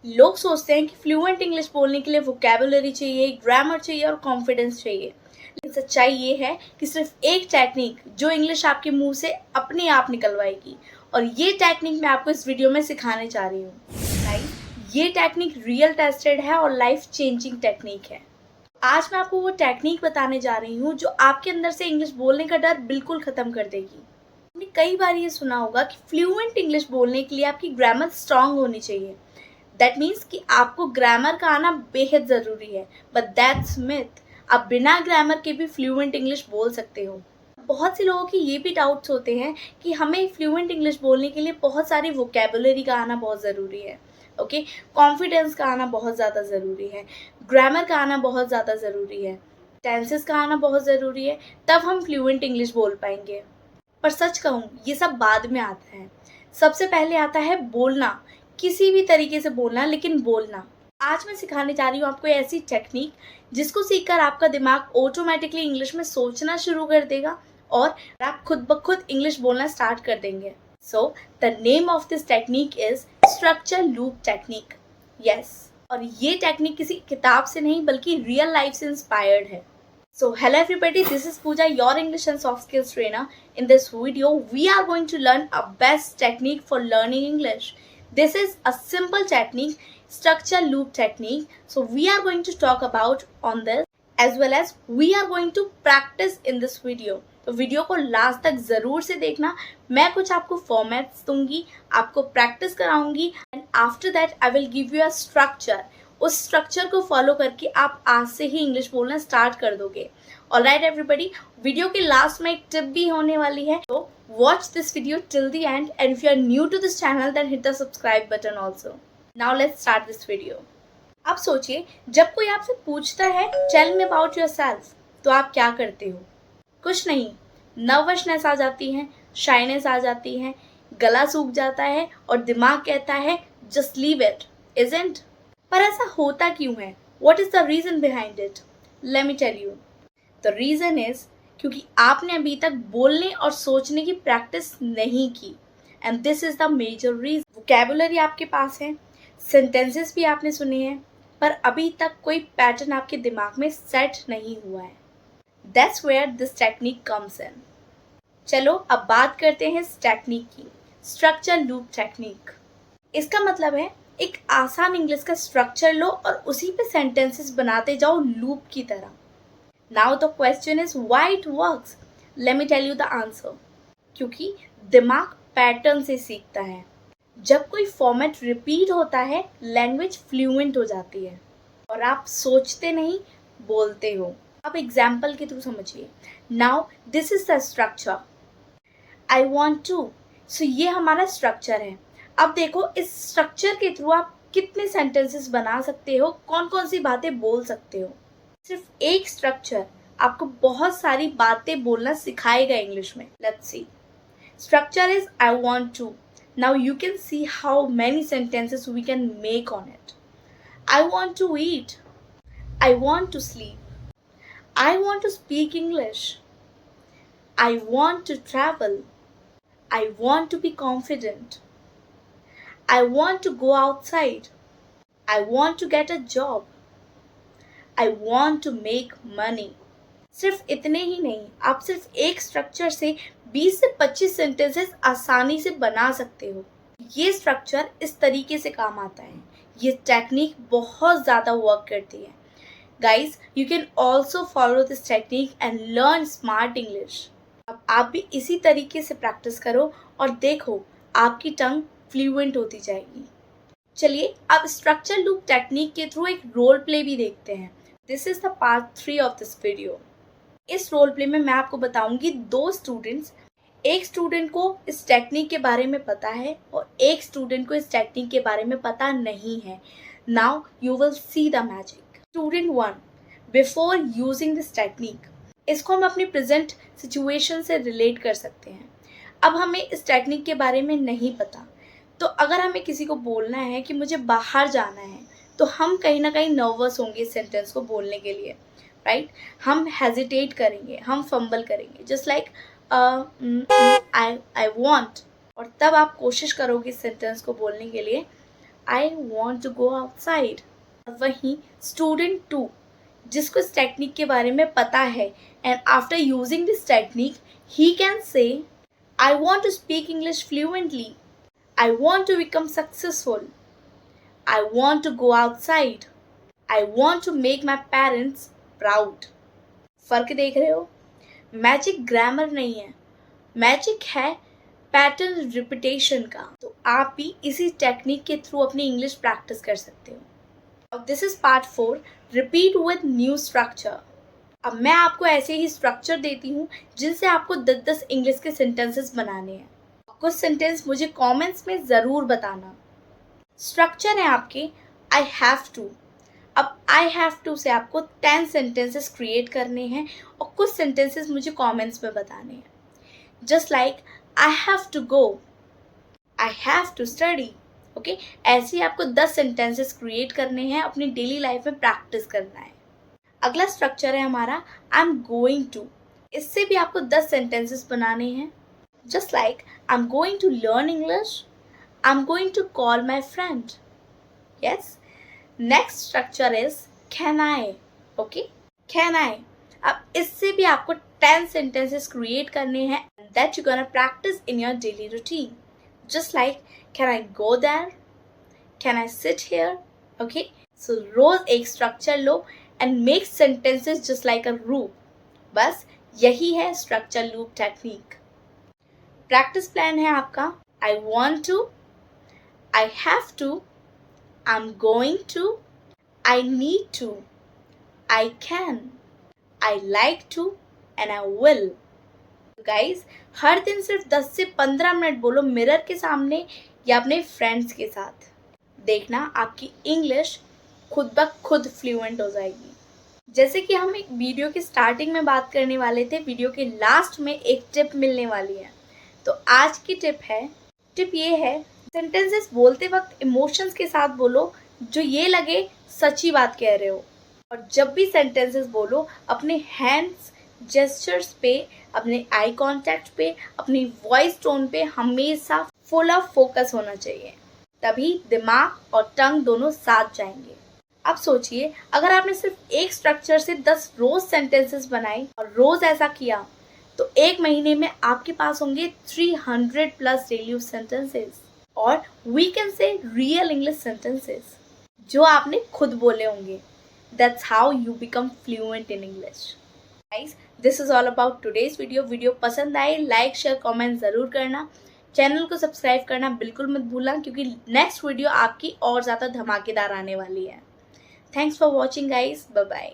लोग सोचते हैं कि फ्लुएंट इंग्लिश बोलने के लिए वोकैबुलरी चाहिए, ग्रामर चाहिए और कॉन्फिडेंस चाहिए। लेकिन सच्चाई ये है कि सिर्फ एक टेक्निक जो इंग्लिश आपके मुंह से अपने आप निकलवाएगी, और ये टेक्निक मैं आपको इस वीडियो में सिखाने जा रही हूँ। गाइस, ये टेक्निक रियल टेस्टेड है और लाइफ चेंजिंग टेक्निक है। आज मैं आपको वो टेक्निक बताने जा रही हूँ जो आपके अंदर से इंग्लिश बोलने का डर बिल्कुल खत्म कर देगी। आपने कई बार ये सुना होगा कि फ्लुएंट इंग्लिश बोलने के लिए आपकी ग्रामर स्ट्रांग होनी चाहिए। दैट मीन्स कि आपको ग्रामर का आना बेहद ज़रूरी है, बट दैट्स मिथ। आप बिना ग्रामर के भी फ्लुएंट इंग्लिश बोल सकते हो। बहुत से लोगों की ये भी डाउट्स होते हैं कि हमें फ्लुएंट इंग्लिश बोलने के लिए बहुत सारी वोकैबुलरी का आना बहुत ज़रूरी है, ओके, कॉन्फिडेंस का आना बहुत ज़्यादा ज़रूरी है, ग्रामर का आना बहुत ज़्यादा ज़रूरी है, टेंसेस का आना बहुत ज़रूरी है, तब हम फ्लुएंट इंग्लिश बोल पाएंगे। पर सच कहूँ, ये सब बाद में आता है। सबसे पहले आता है बोलना, किसी भी तरीके से बोलना, लेकिन बोलना। आज मैं सिखाने जा रही हूँ आपको ऐसी टेक्निक जिसको सीखकर आपका दिमाग ऑटोमेटिकली इंग्लिश में सोचना शुरू कर देगा और आप खुद ब खुद इंग्लिश बोलना स्टार्ट कर देंगे। So the name of this technique is structure loop technique. Yes, और ये टेक्निक किसी किताब से नहीं बल्कि रियल लाइफ से इंस्पायर्ड है। So hello everybody, this is Pooja, your English and soft skills trainer. In this video, we are going to learn a best technique for learning English. This is a simple technique, structure loop technique. So we are going to talk about on this, as well as we are going to practice in this video. तो video को last तक ज़रूर से देखना। मैं कुछ आपको formats दूंगी, आपको प्रैक्टिस कराऊंगी, and after that I will give you a structure. उस स्ट्रक्चर को फॉलो करके आप आज से ही इंग्लिश बोलना स्टार्ट कर दोगे। ऑलराइट एवरीबॉडी, वीडियो के लास्ट में एक टिप भी होने वाली है, तो watch this video till the end, and if you are new to this channel then hit the subscribe button also. Now let's start this video. अब सोचिए, जब कोई आपसे पूछता है टेल मी अबाउट योरसेल्फ, तो आप क्या करते हो? कुछ नहीं, नर्वसनेस आ जाती है, शाइनेस आ जाती है, गला सूख जाता है और दिमाग कहता है जस्ट लीव इट, इजंट? पर ऐसा होता क्यों है? What is the reason behind it? Let me tell you. The reason is क्योंकि आपने अभी तक बोलने और सोचने की प्रैक्टिस नहीं की, and this is the major reason. Vocabulary आपके पास है, sentences भी आपने सुने हैं, पर अभी तक कोई पैटर्न आपके दिमाग में सेट नहीं हुआ है। That's where this technique comes in. चलो अब बात करते हैं इस टेक्निक की, स्ट्रक्चर लूप टेक्निक। इसका मतलब है एक आसान इंग्लिश का स्ट्रक्चर लो और उसी पे सेंटेंसेस बनाते जाओ लूप की तरह। Now the question is why it works. Let me tell you the answer. क्योंकि दिमाग पैटर्न से सीखता है। जब कोई फॉर्मेट रिपीट होता है, लैंग्वेज फ्लुएंट हो जाती है और आप सोचते नहीं, बोलते हो। आप एग्जाम्पल के थ्रू समझिए। Now this is the structure, I want to. So ये हमारा स्ट्रक्चर है। अब देखो, इस स्ट्रक्चर के थ्रू आप कितने सेंटेंसेस बना सकते हो, कौन कौन सी बातें बोल सकते हो। सिर्फ एक स्ट्रक्चर आपको बहुत सारी बातें बोलना सिखाएगा इंग्लिश में। Let's see. Structure is I want to. Now you can see how many sentences we can make on it. I want to eat, I want to sleep, I want to speak English, I want to travel, I want to be confident, I want to go outside. I want to get a job. I want to make money. सिर्फ इतने ही नहीं, आप सिर्फ एक structure से 20 से 25 sentences आसानी से बना सकते हो। ये स्ट्रक्चर इस तरीके से काम आता है। ये टेक्निक बहुत ज़्यादा वर्क करती है। Guys, you can also follow this technique and learn smart English. अब आप भी इसी तरीके से प्रैक्टिस करो और देखो आपकी टंग फ्लुएंट होती जाएगी। चलिए अब स्ट्रक्चर लूप टेक्निक के थ्रू एक रोल प्ले भी देखते हैं। This is the part 3 of this video. इस रोल प्ले में मैं आपको बताऊंगी दो स्टूडेंट्स। एक स्टूडेंट को इस टेक्निक के बारे में पता है और एक स्टूडेंट को इस टेक्निक के बारे में पता नहीं है। Now you will see the magic. Student 1, before using this technique, इसको हम अपनी प्रेजेंट सिचुएशन से रिलेट कर सकते हैं। अब हमें इस टेक्निक के बारे में नहीं पता, तो अगर हमें किसी को बोलना है कि मुझे बाहर जाना है, तो हम कहीं ना कहीं नर्वस होंगे इस सेंटेंस को बोलने के लिए, राइट? हम हेजिटेट करेंगे, हम फंबल करेंगे, जस्ट लाइक आई वॉन्ट। और तब आप कोशिश करोगे इस सेंटेंस को बोलने के लिए, I want to go outside. वहीं स्टूडेंट 2 जिसको इस टेक्निक के बारे में पता है and after using this technique he can say I want to speak English fluently, I want to become successful, I want to go outside, I want to make my parents proud. फर्क देख रहे हो? Magic grammar नहीं है, magic है pattern repetition का. तो आप भी इसी टेक्निक के थ्रू अपनी इंग्लिश प्रैक्टिस कर सकते हो. This is part 4, repeat with new structure. अब मैं आपको ऐसे ही स्ट्रक्चर देती हूँ जिनसे आपको 10-10 इंग्लिश के सेंटेंसेस बनाने हैं. कुछ सेंटेंस मुझे कमेंट्स में ज़रूर बताना. स्ट्रक्चर है आपके आई हैव टू. अब आई हैव टू से आपको 10 सेंटेंसेस क्रिएट करने हैं और कुछ सेंटेंसेस मुझे कमेंट्स में बताने हैं. Just like I have to go, I have to study. Okay, ऐसे ही आपको 10 सेंटेंसेस क्रिएट करने हैं, अपनी डेली लाइफ में प्रैक्टिस करना है. अगला स्ट्रक्चर है हमारा आई एम गोइंग टू. इससे भी आपको 10 सेंटेंसेस बनाने हैं. Just like I am going to learn English, I am going to call my friend. Yes. Next structure is can I. Okay, can I. अब इससे भी आपको 10 सेंटेंसेस क्रिएट करने हैं that you gonna practice in your daily routine. Just like, can I go there? Can I sit here? Okay. So रोज एक structure low and make sentences just like a loop. बस यही है structure loop technique. Practice plan है आपका I want to, I have to, I'm going to, I need to, I can, I like to and I will. Guys हर दिन सिर्फ 10 से 15 minute बोलो मिरर के सामने या अपने फ्रेंड्स के साथ. देखना आपकी इंग्लिश खुद ब खुद फ्लुएंट हो जाएगी. जैसे कि हम एक वीडियो के स्टार्टिंग में बात करने वाले थे, वीडियो के लास्ट में एक टिप मिलने वाली है. तो आज की टिप ये है सेंटेंसेस बोलते वक्त इमोशंस के साथ बोलो, जो ये लगे सच्ची बात कह रहे हो. और जब भी सेंटेंसेस बोलो अपने हैंड्स जेस्चर्स पे, अपने आई कांटेक्ट पे, अपनी वॉइस टोन पे हमेशा फुल ऑफ फोकस होना चाहिए. तभी दिमाग और टंग दोनों साथ जाएंगे. अब सोचिए अगर आपने सिर्फ एक स्ट्रक्चर से 10 रोज सेंटेंसेस बनाए और रोज ऐसा किया तो एक महीने में आपके पास होंगे 300 प्लस डेली सेंटेंसेस और we can say real English sentences जो आपने खुद बोले होंगे. That's how you become fluent in English. Guys, this is all about today's video. Video पसंद आए लाइक शेयर कमेंट ज़रूर करना. चैनल को सब्सक्राइब करना बिल्कुल मत भूलना क्योंकि नेक्स्ट वीडियो आपकी और ज़्यादा धमाकेदार आने वाली है. Thanks for watching guys. Bye bye.